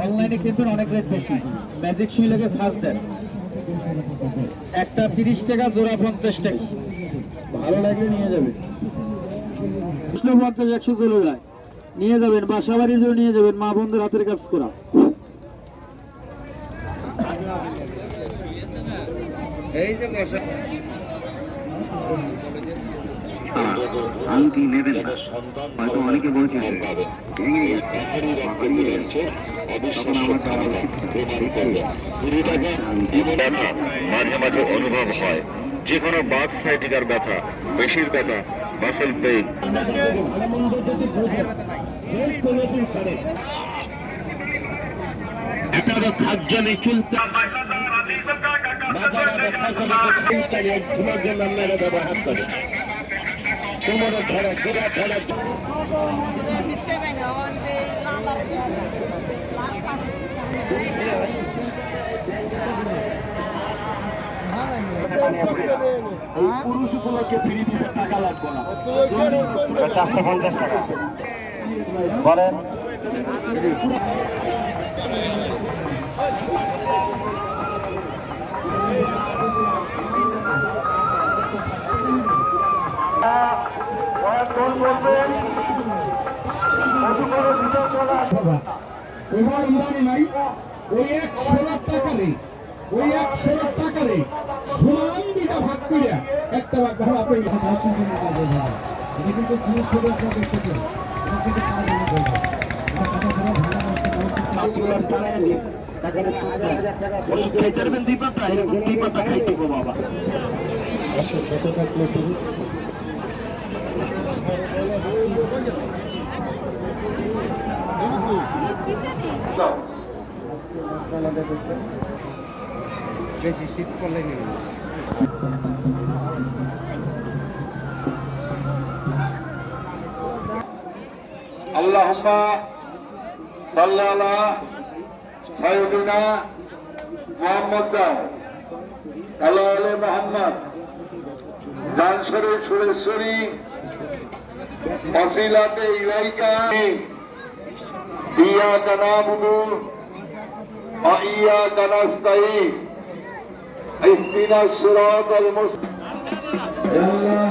অনলাইনে কিন্তু অনেক রেট বেশি। ম্যাজিক সুই লেগে সার্চ দেন, একটা 30 টাকা, জোড়া 50 টাকা। ভালো লাগলে নিয়ে যাবেন, 50-100 চলে যায়, নিয়ে যাবেন। বাসা বাড়ির জন্য নিয়ে যাবেন, মা বোনদের হাতের কাজ করা। এই যে আংটি নেবেন না, হয়তো অনেকে বলতেছে মাঝে মাঝে অনুভব হয়, যে কোনো বাত সাইটিকার ব্যথা, পেশির ব্যথা, মাসেল পেইন, খাদ্যে চুলতে ব্যবহার করে কোমরে ধরে ঘুরে ধরে পুরুষ উপলক্ষে ফ্রি দিতে টাকা লাগবে না, 450 টাকা করেন। এবার আমদানি নাই, ওই 100 লাখ টাকা নেই, ওই 100 লাখ টাকা নেই, সমান দুটা ভাগ করিয়া একটা ভাগ ধরো আপনি। এটা কিন্তু বেশি শীত পড়লে নেই। আল্লাহুম্মা সাল্লি আলা সাইয়্যিদিনা মুহাম্মদ আলা আলি মুহাম্মদ জানসরে সুরেশ্বরী ওসিলাতে ইলাইকা ইয়্যাকা না'বুদু ওয়া ইয়্যাকা নাস্তাঈন ইহদিনাস সিরাতাল মুস্তাকিম।